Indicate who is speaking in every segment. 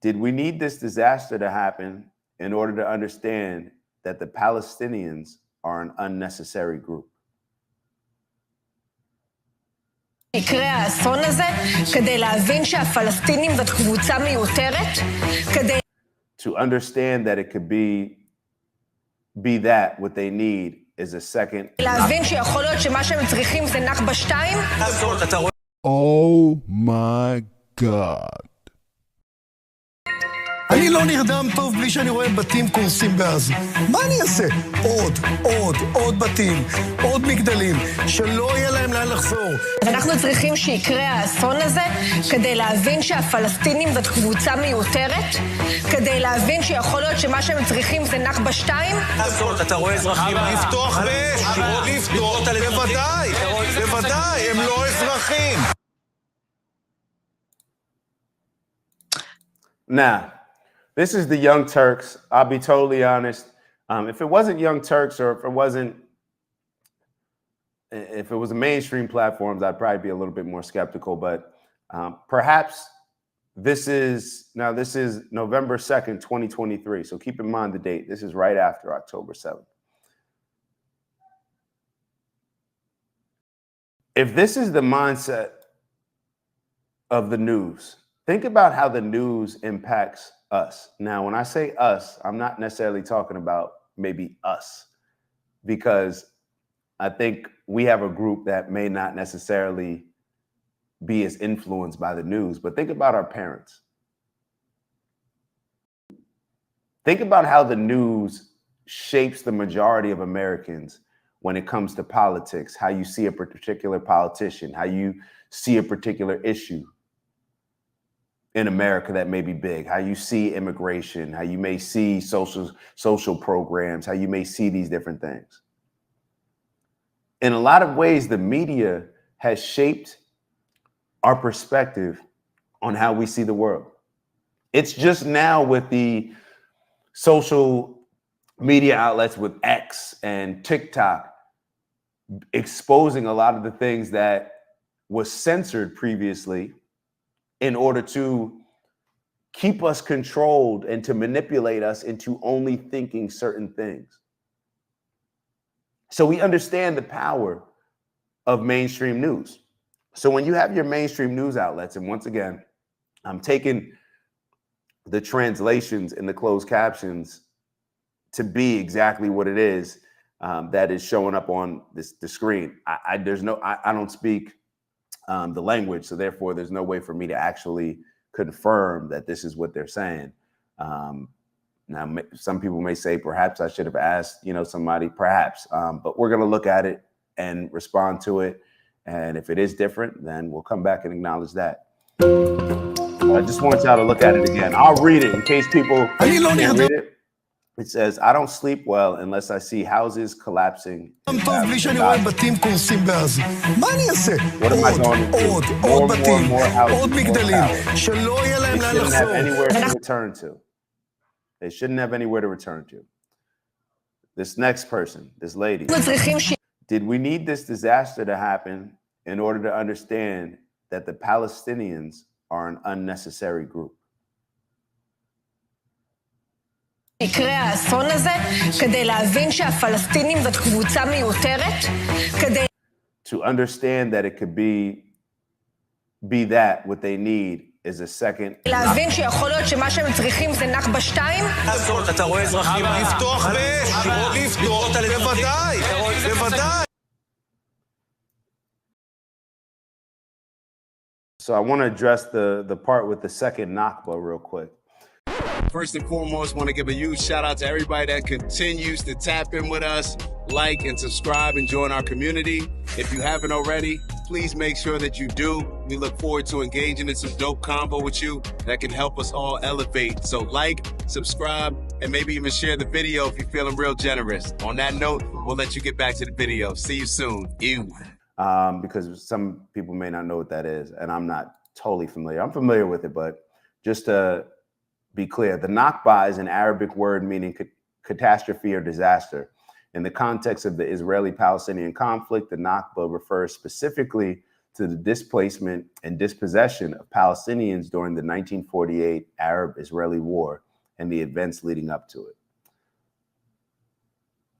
Speaker 1: Did we need this disaster to happen in order to understand that the Palestinians are an unnecessary group?
Speaker 2: יקרה האסון הזה כדי להבין שהפלסטינים זאת קבוצה מיותרת, כדי
Speaker 1: To understand that it could be that what they need is a second.
Speaker 2: להבין שיכול להיות שמה שהם צריכים זה נכבה 2.
Speaker 3: Oh my God.
Speaker 4: אני לא נרדם טוב בלי שאני רואה בתים קורסים בעזה. מה אני אעשה? עוד בתים, עוד מגדלים, שלא יהיה להם לאן לחזור.
Speaker 2: אז אנחנו צריכים שיקרה האסון הזה כדי להבין שהפלסטינים זאת קבוצה מיותרת, כדי להבין שיכול להיות שמה שהם צריכים זה נכבה 2.
Speaker 5: אתה רואה אזרחים לפתוח באש, לפתוח, בוודאי, הם לא אזרחים.
Speaker 1: Now, this is the Young Turks. I'll be totally honest. If it wasn't Young Turks, or if it was a mainstream platforms, I'd probably be a little bit more skeptical. But perhaps this is November 2nd, 2023. So keep in mind the date. This is right after October 7th. If this is the mindset of the news, think about how the news impacts us. Now, when I say us, I'm not necessarily talking about maybe us, because I think we have a group that may not necessarily be as influenced by the news, but think about our parents. Think about how the news shapes the majority of Americans when it comes to politics, how you see a particular politician, how you see a particular issue in America that may be big, how you see immigration, how you may see social programs, how you may see these different things. In a lot of ways, the media has shaped our perspective on how we see the world. It's just now with the social media outlets with X and TikTok exposing a lot of the things that was censored previously in order to keep us controlled and to manipulate us into only thinking certain things. So we understand the power of mainstream news. So when you have your mainstream news outlets, and once again, I'm taking the translations and the closed captions to be exactly what it is that is showing up on the screen. I don't speak the language, so therefore there's no way for me to actually confirm that this is what they're saying. Now, some people may say, perhaps I should have asked, somebody, perhaps, but we're going to look at it and respond to it. And if it is different, then we'll come back and acknowledge that. I just want y'all to look at it again. I'll read it in case people can't read it. It says, I don't sleep well unless I see houses collapsing. What am I going to do? More betting, עוד מגדלים, שלא יהיה להם לאן לחזור. They shouldn't have anywhere to return to. They shouldn't have anywhere to return to. This next person, this lady. Did we need this disaster to happen in order to understand that the Palestinians are an unnecessary group?
Speaker 2: יקרה האסון הזה כדי להבין שהפלסטינים זאת קבוצה מיותרת, כדי
Speaker 1: To understand that it could be that what they need is a second.
Speaker 2: להבין שיכול להיות שמה שהם צריכים זה נכבה 2.
Speaker 5: אתה רואה אזרחים לפתוח באש, בוודאי.
Speaker 1: So I want to address the part with the second Nakba real quick.
Speaker 6: First and foremost, want to give a huge shout out to everybody that continues to tap in with us, like and subscribe and join our community. If you haven't already, please make sure that you do. We look forward to engaging in some dope combo with you that can help us all elevate. So like, subscribe, and maybe even share the video if you're feeling real generous. On that note, we'll let you get back to the video. See you soon.
Speaker 1: Because some people may not know what that is, and I'm not totally familiar. I'm familiar with it, but just to be clear, the Nakba is an Arabic word meaning catastrophe or disaster. In the context of the Israeli-Palestinian conflict, the Nakba refers specifically to the displacement and dispossession of Palestinians during the 1948 Arab-Israeli War and the events leading up to it.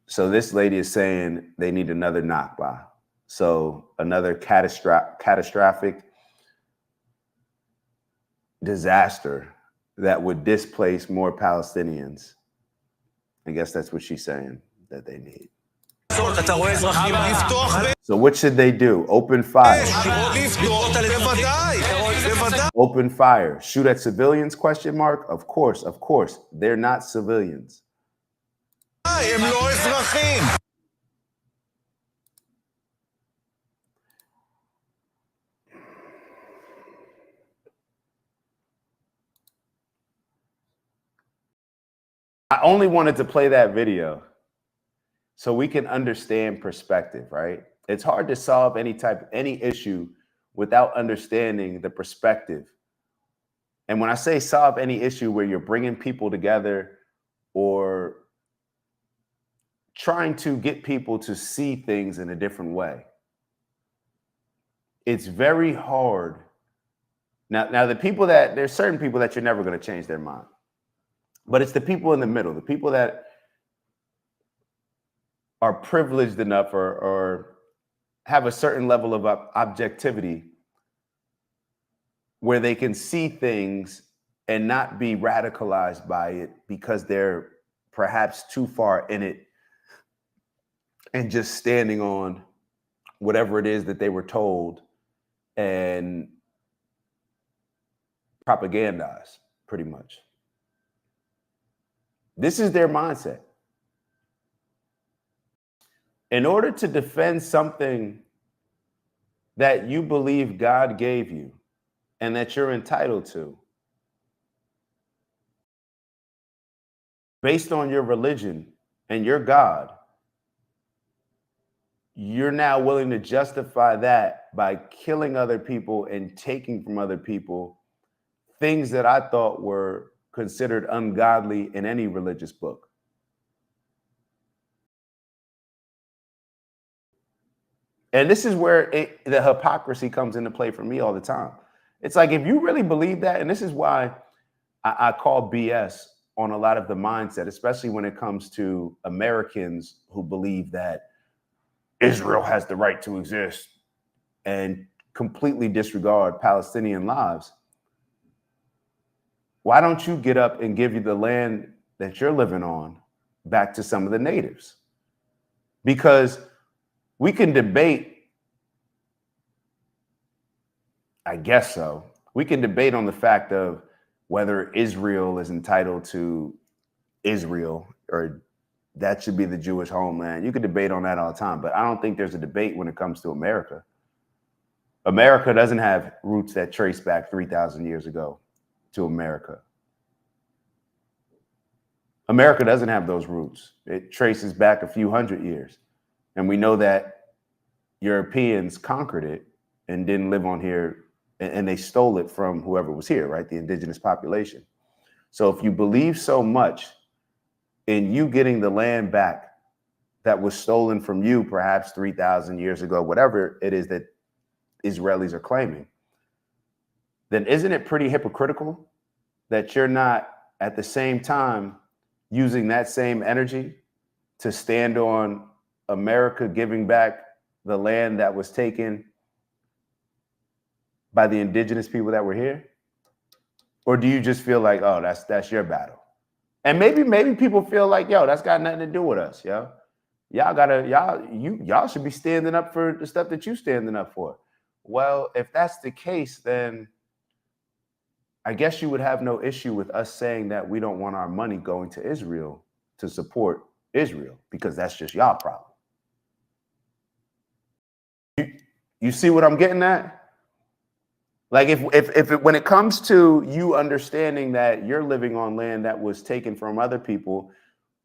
Speaker 1: So this lady is saying they need another Nakba. So another catastrophic disaster that would displace more Palestinians. I guess that's what she's saying that they need. So what should they do? Open fire. Open fire. Shoot at civilians, question mark? Of course. They're not civilians. I only wanted to play that video so we can understand perspective, right? It's hard to solve any issue without understanding the perspective. And when I say solve any issue where you're bringing people together or trying to get people to see things in a different way, it's very hard. Now there's certain people that you're never going to change their mind. But it's the people in the middle, the people that are privileged enough or have a certain level of objectivity where they can see things and not be radicalized by it because they're perhaps too far in it and just standing on whatever it is that they were told and propagandized, pretty much. This is their mindset. In order to defend something that you believe God gave you and that you're entitled to, based on your religion and your God, you're now willing to justify that by killing other people and taking from other people things that I thought were considered ungodly in any religious book. And this is where the hypocrisy comes into play for me all the time. It's like, if you really believe that, and this is why I call BS on a lot of the mindset, especially when it comes to Americans who believe that Israel has the right to exist and completely disregard Palestinian lives. Why don't you get up and give you the land that you're living on back to some of the natives? Because we can debate, I guess so. We can debate on the fact of whether Israel is entitled to Israel or that should be the Jewish homeland. You could debate on that all the time, but I don't think there's a debate when it comes to America. America doesn't have roots that trace back 3,000 years ago to America. America doesn't have those roots. It traces back a few hundred years. And we know that Europeans conquered it and didn't live on here, and they stole it from whoever was here, right? The indigenous population. So if you believe so much in you getting the land back that was stolen from you perhaps 3,000 years ago, whatever it is that Israelis are claiming, then isn't it pretty hypocritical that you're not at the same time using that same energy to stand on America giving back the land that was taken by the indigenous people that were here? Or do you just feel like, oh, that's your battle? And maybe people feel like, yo, that's got nothing to do with us, yo. Y'all should be standing up for the stuff that you standing up for. Well, if that's the case, then I guess you would have no issue with us saying that we don't want our money going to Israel to support Israel, because that's just y'all problem. You see what I'm getting at? Like when it comes to you understanding that you're living on land that was taken from other people,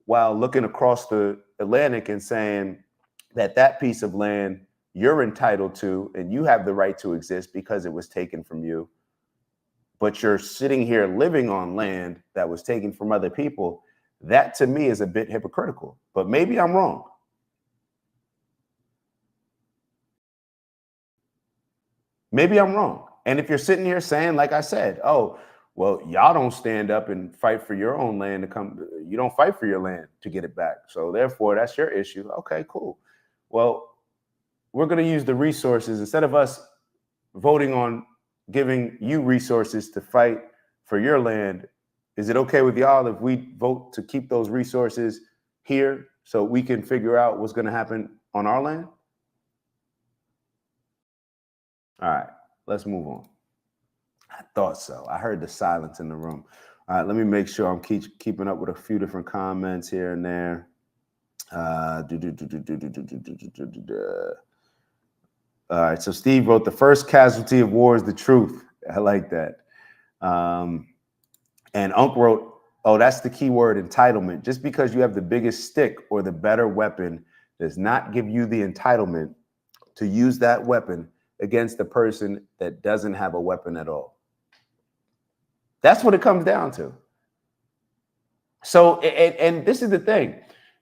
Speaker 1: while looking across the Atlantic and saying that that piece of land you're entitled to and you have the right to exist because it was taken from you, but you're sitting here living on land that was taken from other people, that to me is a bit hypocritical. But maybe I'm wrong. Maybe I'm wrong. And if you're sitting here saying, like I said, oh, well, y'all don't stand up and fight for your own land to come, you don't fight for your land to get it back. So therefore, that's your issue. Okay, cool. Well, we're going to use the resources instead of us voting on giving you resources to fight for your land. Is it okay with y'all if we vote to keep those resources here so we can figure out what's going to happen on our land? All right, let's move on. I thought so. I heard the silence in the room. All right, let me make sure I'm keeping up with a few different comments here and there. All right, so Steve wrote, the first casualty of war is the truth. I like that. And Unc wrote, oh, that's the key word, entitlement. Just because you have the biggest stick or the better weapon does not give you the entitlement to use that weapon against the person that doesn't have a weapon at all. That's what it comes down to. So, and this is the thing.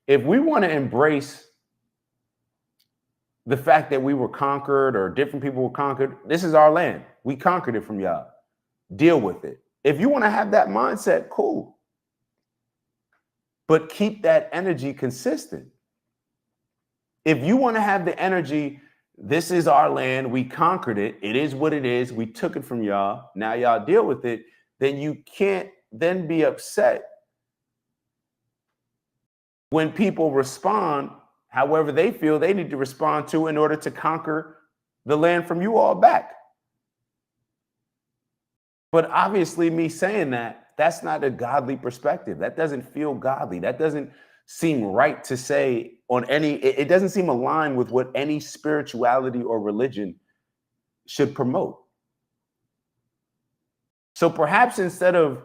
Speaker 1: If we want to embrace the fact that we were conquered or different people were conquered, this is our land. We conquered it from y'all. Deal with it. If you want to have that mindset, cool. But keep that energy consistent. If you want to have the energy, this is our land, we conquered it, it is what it is, we took it from y'all, now y'all deal with it, then you can't then be upset when people respond however they feel they need to respond to in order to conquer the land from you all back. But obviously me saying that, that's not a godly perspective. That doesn't feel godly. That doesn't seem right to say on any, it doesn't seem aligned with what any spirituality or religion should promote. So perhaps instead of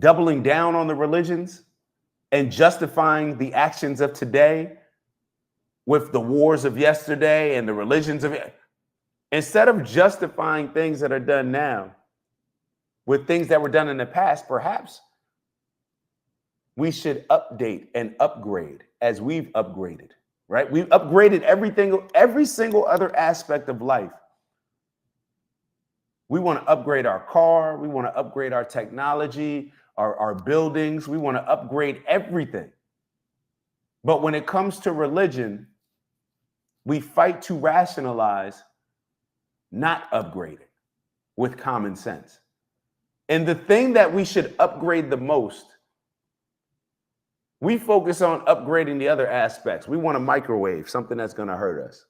Speaker 1: doubling down on the religions and justifying the actions of today with the wars of yesterday and the religions of, instead of justifying things that are done now with things that were done in the past, perhaps we should update and upgrade as we've upgraded, right? We've upgraded every single other aspect of life. We want to upgrade our car. We want to upgrade our technology, our buildings. We want to upgrade everything. But when it comes to religion, we fight to rationalize not upgrading with common sense. And the thing that we should upgrade the most, we focus on upgrading the other aspects. We want a microwave, something that's going to hurt us.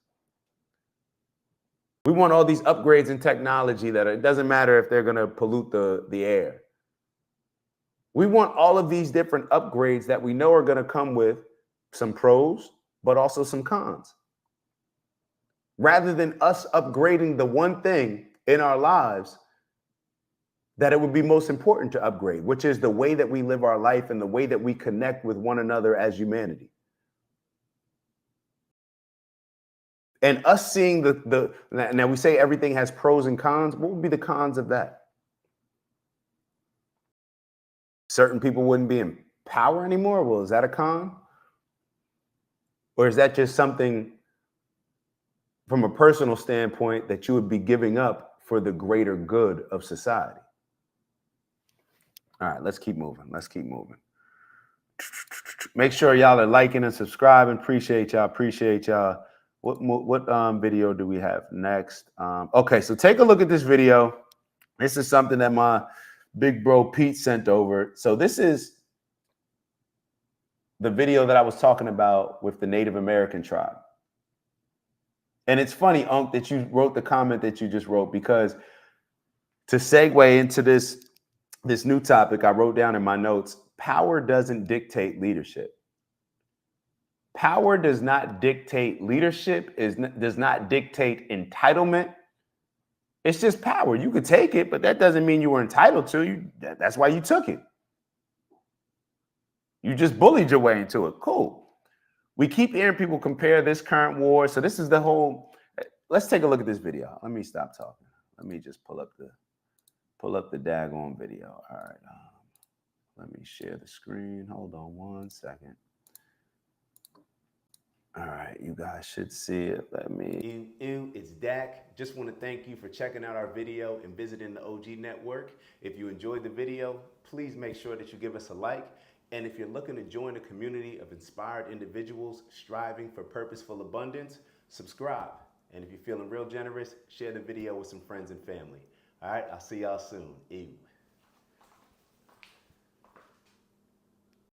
Speaker 1: We want all these upgrades in technology that it doesn't matter if they're going to pollute the air. We want all of these different upgrades that we know are going to come with some pros, but also some cons. Rather than us upgrading the one thing in our lives that it would be most important to upgrade, which is the way that we live our life and the way that we connect with one another as humanity. And us seeing now we say everything has pros and cons. What would be the cons of that? Certain people wouldn't be in power anymore. Well, is that a con? Or is that just something from a personal standpoint that you would be giving up for the greater good of society? All right, let's keep moving. Let's keep moving. Make sure y'all are liking and subscribing. Appreciate y'all. Appreciate y'all. What video do we have next? Okay, so take a look at this video. This is something that my big bro Pete sent over. So this is the video that I was talking about with the Native American tribe. And it's funny, Unc, that you wrote the comment that you just wrote, because to segue into this new topic, I wrote down in my notes, power doesn't dictate leadership. Power does not dictate leadership, does not dictate entitlement. It's just power. You could take it, but that doesn't mean you were entitled to you. That's why you took it. You just bullied your way into it. Cool. We keep hearing people compare this current war. So this is the whole, let's take a look at this video. Let me stop talking. Let me just pull up the daggone video. All right. Let me share the screen. Hold on one second. All right, you guys should see it. Let me. It's Dak. Just want to thank you for checking out our video and visiting the OG Network. If you enjoyed the video, please make sure that you give us a like. And if you're looking to join a community of inspired individuals striving for purposeful abundance, subscribe. And if you're feeling real generous, share the video with some friends and family. All right, I'll see y'all soon. Ew.